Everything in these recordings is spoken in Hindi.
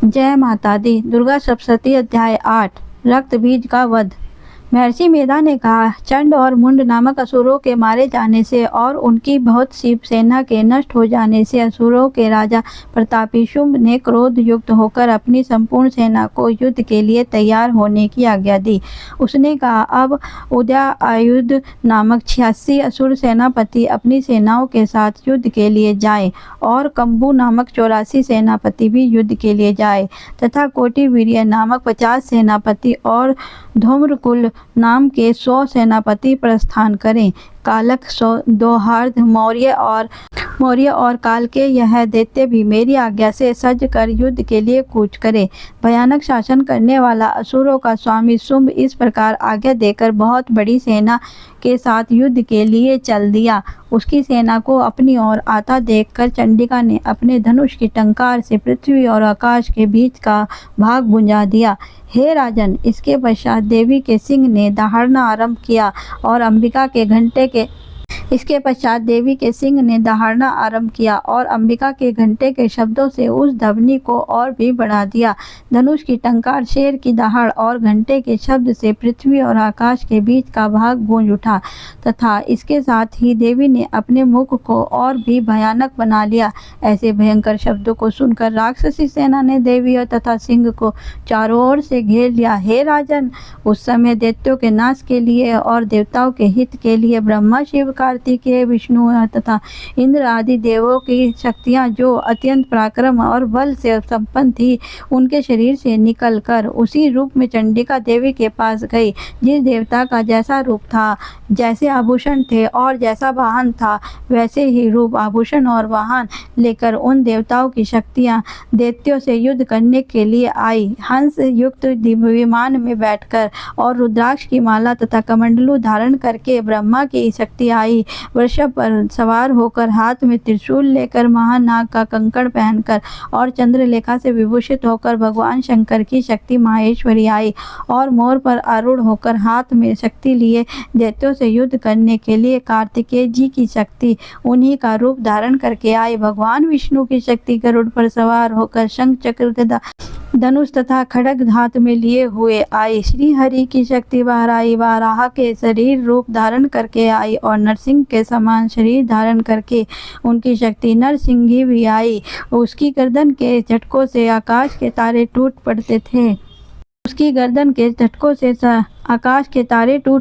जय माता दी। दुर्गा सप्तशती अध्याय 8 रक्त बीज का वध। महर्षि मेधा ने कहा, चंड और मुंड नामक असुरों के मारे जाने से और उनकी बहुत सी सेना के नष्ट हो जाने से असुरों के राजा प्रतापी शुंभ ने क्रोध युक्त होकर अपनी संपूर्ण सेना को युद्ध के लिए तैयार होने की आज्ञा दी। उसने कहा, अब उदयायुध नामक 86 असुर सेनापति अपनी सेनाओं के साथ युद्ध के लिए जाएं और कंबू नामक 84 सेनापति भी युद्ध के लिए जाए तथा कोटिवीर्य नामक 50 सेनापति और धूम्रकुल नाम के 100 सेनापति प्रस्थान करें। कालक, दोहार्ध, मौर्य और काल के यह दैत्य भी मेरी आज्ञा से सज कर युद्ध के लिए कूच करे। भयानक शासन करने वाला असुरों का स्वामी शुंभ इस प्रकार आज्ञा देकर बहुत बड़ी सेना के साथ युद्ध के लिए चल दिया। उसकी सेना को अपनी ओर आता देखकर चंडिका ने अपने धनुष की टंकार से पृथ्वी और आकाश के बीच का भाग बुझा दिया। हे राजन, इसके पश्चात देवी के सिंह ने दहाड़ना आरंभ किया और अंबिका के घंटे के शब्दों से उस ध्वनि को और भी बढ़ा दिया। धनुष की टंकार, शेर की दहाड़ और घंटे के शब्द से पृथ्वी और आकाश के बीच का भाग गूंज उठा तथा इसके साथ ही देवी ने अपने मुख को और भी भयानक बना लिया। ऐसे भयंकर शब्दों को सुनकर राक्षसी सेना ने देवी तथा सिंह को चारों ओर से घेर लिया। हे राजन, उस समय दैत्यों के नाश के लिए और देवताओं के हित के लिए ब्रह्मा, शिव, कार्तिकेय, विष्णु तथा इंद्र आदि देवों की शक्तियां जो अत्यंत पराक्रम और बल से संपन्न थी, उनके शरीर से निकलकर उसी रूप में चंडिका देवी के पास गई। जिस देवता का जैसा रूप था, जैसे आभूषण थे और जैसा वाहन था, वैसे ही रूप, आभूषण और वाहन लेकर उन देवताओं की शक्तियां दैत्यों से युद्ध करने के लिए आई। हंस युक्त विमान में बैठकर और रुद्राक्ष की माला तथा कमंडलू धारण करके ब्रह्मा की शक्ति आई। वृषभ पर सवार होकर, हाथ में त्रिशूल लेकर, महानाग का कंकण पहनकर और चंद्रलेखा से विभूषित होकर भगवान शंकर की शक्ति माहेश्वरी आई और मोर पर आरूढ़ होकर हाथ में शक्ति लिए दैत्यों से युद्ध करने के लिए कार्तिकेय जी की शक्ति उन्हीं का रूप धारण करके आई। भगवान विष्णु की शक्ति गरुड़ पर सवार होकर शंख, चक्र, गदा, धनुष तथा खड्ग हाथ में लिए हुए आई। श्री हरि की शक्ति बहराई वाराह के शरीर रूप धारण करके आई और नरसिंह के समान शरीर धारण करके उनकी शक्ति नरसिंही भी आई। उसकी गर्दन के झटकों से आकाश के तारे टूट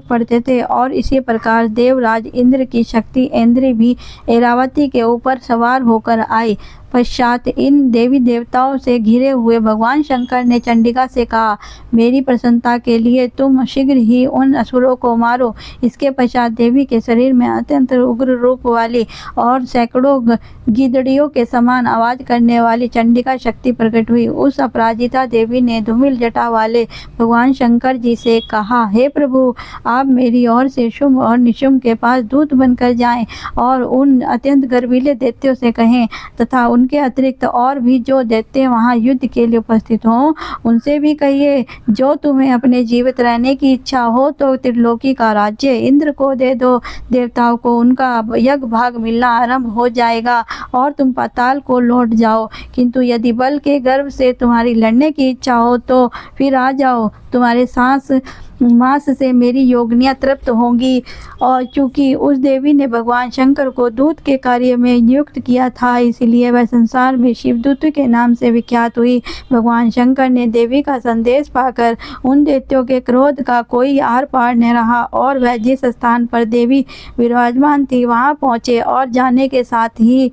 पड़ते थे और इसी प्रकार देवराज इंद्र की शक्ति इंद्र भी ऐरावती के ऊपर सवार होकर आई। पश्चात इन देवी देवताओं से घिरे हुए भगवान शंकर ने चंडिका से कहा, मेरी प्रसन्नता के लिए तुम शीघ्र ही उन असुरों को मारो। इसके पश्चात देवी के शरीर में अत्यंत उग्र रूप वाली और सैकड़ों गिदड़ियों के समान आवाज करने वाली चंडिका शक्ति प्रकट हुई। उस अपराजिता देवी ने धूमिल जटा वाले भगवान शंकर जी से कहा, हे प्रभु, आप मेरी ओर से शुंभ और निशुंभ के पास दूत बनकर जाएं और उन अत्यंत गर्वीले दैत्यों से कहें तथा उनके अतिरिक्त और भी जो दैत्य वहां युद्ध के लिए उपस्थित हों, उनसे भी कहिए, जो तुम्हें अपने जीवित रहने की इच्छा हो तो त्रिलोकी का राज्य इंद्र को दे दो। देवताओं को उनका यज्ञ भाग मिलना आरंभ हो जाएगा और तुम पाताल को लौट जाओ। किंतु यदि बल के गर्व से तुम्हारी लड़ने की इच्छा हो तो फिर आ जाओ। तुम्हारे मांस से मेरी योगिनियां तृप्त होंगी। और चूंकि उस देवी ने भगवान शंकर को दूत के कार्य में नियुक्त किया था, इसलिए वह संसार में शिवदूत के नाम से विख्यात हुई। भगवान शंकर ने देवी का संदेश पाकर उन दैत्यों के क्रोध का कोई आर पार न रहा और वह जिस स्थान पर देवी विराजमान थी वहां पहुंचे और जाने के साथ ही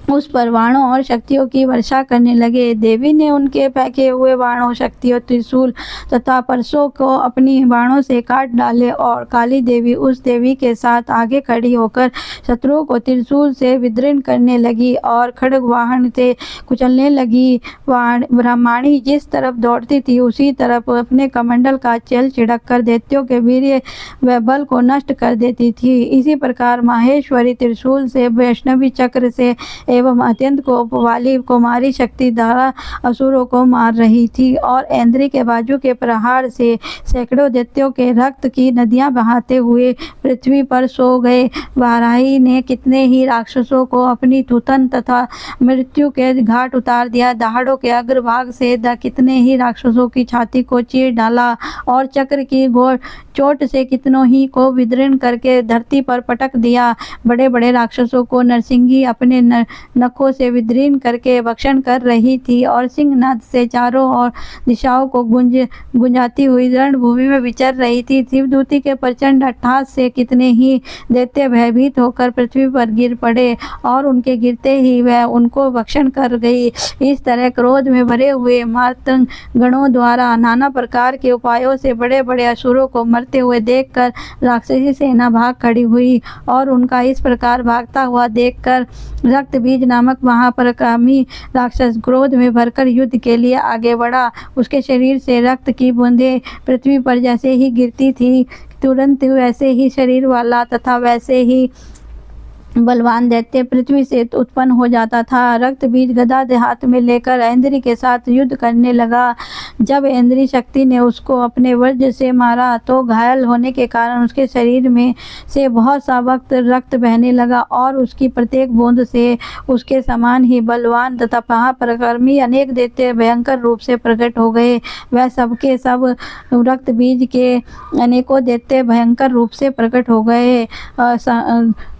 उस पर बाणों और शक्तियों की वर्षा करने लगे। देवी ने उनके फेंके हुए बाणों, शक्तियों, त्रिशूल तथा परसों को अपनी बाणों से काट डाले और काली देवी उस देवी के साथ आगे खड़ी होकर शत्रुओं को त्रिशूल से विदीर्ण करने लगी और खड्ग वाहन से कुचलने लगी। ब्रह्माणी जिस तरफ दौड़ती थी उसी तरफ अपने कमंडल का चल छिड़क कर दैत्यों के वीर्य व बल को नष्ट कर देती थी। इसी प्रकार माहेश्वरी त्रिशूल से, वैष्णवी चक्र से एवं अत्यंत कोप वाली कुमारी शक्ति द्वारा असुरों को मार रही थी और इंद्र के बाजू के प्रहार से सैकड़ों दैत्यों के रक्त की नदियां बहाते हुए पृथ्वी पर सो गए। वाराही ने कितने ही राक्षसों को अपनी थूथन तथा मृत्यु के घाट उतार दिया। दहाड़ों के अग्रभाग से कितने ही राक्षसों की छाती को चीर डाला और चक्र की चोट से कितनों ही को विदीर्ण करके धरती पर पटक दिया। बड़े बड़े राक्षसों को नरसिंही अपने नखों से विदीर्ण करके भक्षण कर रही थी और सिंहनाद से चारों ओर दिशाओं को गुंजाती हुई रणभूमि में विचर रही थी। शिवदूती के प्रचंड अट्टहास से कितने ही दैत्य भयभीत होकर पृथ्वी पर गिर पड़े और उनके गिरते ही वह उनको भक्षण कर गई। इस तरह क्रोध में भरे हुए मातंग गणों द्वारा नाना प्रकार के उपायों से बड़े बड़े असुरों को मरते हुए देखकर राक्षसी सेना भाग खड़ी हुई और उनका इस प्रकार भागता हुआ देखकर रक्तबीज नामक महापराक्रमी राक्षस क्रोध में भरकर युद्ध के लिए आगे बढ़ा। उसके शरीर से रक्त की बूंदें पृथ्वी पर जैसे ही गिरती थी तुरंत वैसे ही शरीर वाला तथा वैसे ही बलवान दैत्य पृथ्वी से उत्पन्न हो जाता था। रक्तबीज गदा हाथ में लेकर इंद्र के साथ युद्ध करने लगा। जब इंद्री शक्ति ने उसको अपने वज्र से मारा तो घायल होने के कारण उसके शरीर में से बहुत सा वक्त रक्त बहने लगा और उसकी प्रत्येक बूंद से उसके समान ही बलवान तथा महापराक्रमी अनेक दैत्य भयंकर रूप से प्रकट हो गए। वह सबके सब रक्तबीज के अनेकों दैत्य भयंकर रूप से प्रकट हो गए।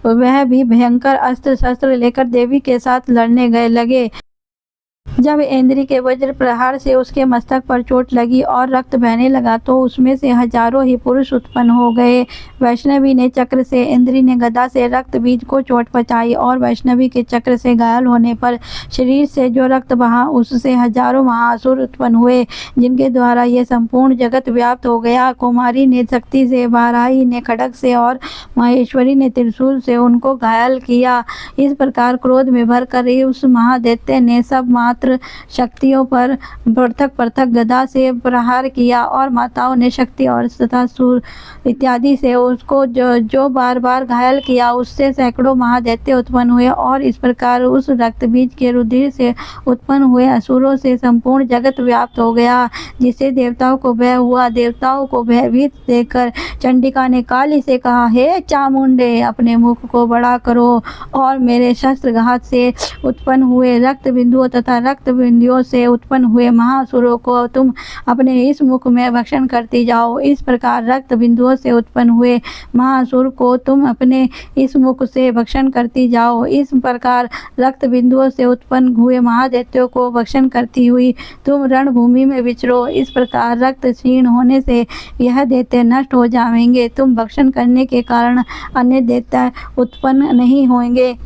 वह भी भयंकर अस्त्र शस्त्र लेकर देवी के साथ लड़ने गए लगे। जब इंद्री के वज्र प्रहार से उसके मस्तक पर चोट लगी और रक्त बहने लगा तो उसमें से हजारों ही पुरुष उत्पन्न हो गए। वैष्णवी ने चक्र से, इंद्री ने गदा से रक्त बीज को चोट पहुंचाई और वैष्णवी के चक्र से घायल होने पर शरीर से जो रक्त बहा उससे हजारों महाअसुर उत्पन्न हुए जिनके द्वारा यह संपूर्ण जगत व्याप्त हो गया। कुमारी ने शक्ति से, वाराही ने खड्ग से और महेश्वरी ने त्रिशूल से उनको घायल किया। इस प्रकार क्रोध में भरकर उस महादैत्य ने सब मात्र शक्तियों पर पृथक पृथक गदा से प्रहार किया और माताओं ने शक्ति और तथा सूर इत्यादि से उसको जो बार बार घायल किया उससे सैकड़ों महादैत्य उत्पन्न हुए और इस प्रकार उस रक्तबीज के रुधिर से उत्पन्न हुए असुरों से संपूर्ण जगत व्याप्त हो गया जिससे देवताओं को भय हुआ। देवताओं को भयभीत देखकर चंडिका ने काली से कहा, हे चामुंडे, अपने मुख को बड़ा करो और मेरे शस्त्रघात से उत्पन्न हुए रक्त बिंदुओं तथा रक्त बिंदुओं से उत्पन्न हुए महाअसुरों को तुम अपने इस मुख में भक्षण करती जाओ। इस प्रकार रक्त बिंदुओं से उत्पन्न हुए महाअसुर को तुम अपने इस मुख से भक्षण करती जाओ। इस प्रकार रक्त बिंदुओं से उत्पन्न हुए महादैत्यों को भक्षण करती हुई तुम रणभूमि में विचरो। इस प्रकार रक्त क्षीण होने से यह दैत्य नष्ट हो जाएंगे। तुम भक्षण करने के कारण अन्य दैत्य उत्पन्न नहीं होंगे।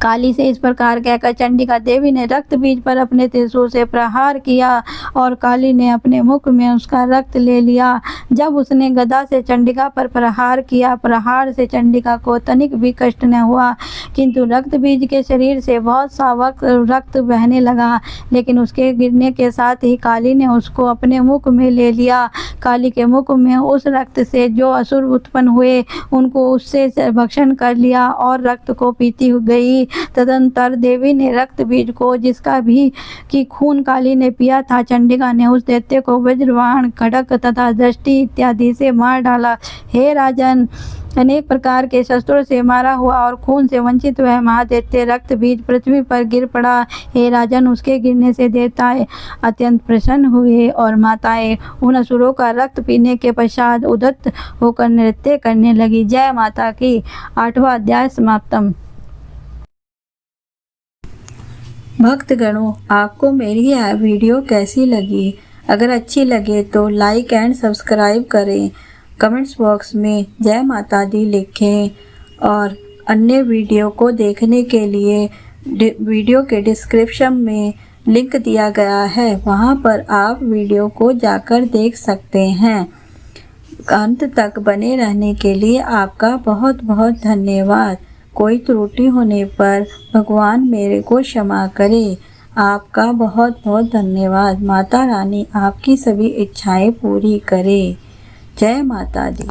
काली से इस प्रकार कहकर चंडिका देवी ने रक्त बीज पर अपने त्रिशूल से प्रहार किया और काली ने अपने मुख में उसका रक्त ले लिया। जब उसने गदा से चंडिका पर प्रहार किया, प्रहार से चंडिका को तनिक भी कष्ट न हुआ किंतु रक्त बीज के शरीर से बहुत सा वक्त रक्त बहने लगा। लेकिन उसके गिरने के साथ ही काली ने उसको अपने मुख में ले लिया। काली के मुख में उस रक्त से जो असुर उत्पन्न हुए उनको उससे भक्षण कर लिया और रक्त को पीती गई। तदंतर देवी ने रक्त बीज को जिसका भी कि खून काली ने पिया था, चंडिका ने उस दैत्य को वज्रबाण, खड्ग तथा दृष्टि इत्यादि से मार डाला। हे राजन, अनेक प्रकार के शस्त्रों से मारा हुआ और खून से वंचित वह महादैत्य रक्त बीज पृथ्वी पर गिर पड़ा। हे राजन, उसके गिरने से देवताएं अत्यंत प्रसन्न हुए और माताएं उन असुरों का रक्त पीने के पश्चात उद्यत होकर नृत्य करने लगी। जय माता की। 8वां अध्याय समाप्तम। भक्तगणों, आपको मेरी यह वीडियो कैसी लगी? अगर अच्छी लगे तो लाइक एंड सब्सक्राइब करें। कमेंट्स बॉक्स में जय माता दी लिखें और अन्य वीडियो को देखने के लिए वीडियो के डिस्क्रिप्शन में लिंक दिया गया है, वहां पर आप वीडियो को जाकर देख सकते हैं। अंत तक बने रहने के लिए आपका बहुत बहुत धन्यवाद। कोई त्रुटि होने पर भगवान मेरे को क्षमा करे। आपका बहुत बहुत धन्यवाद। माता रानी आपकी सभी इच्छाएं पूरी करे। जय माता दी।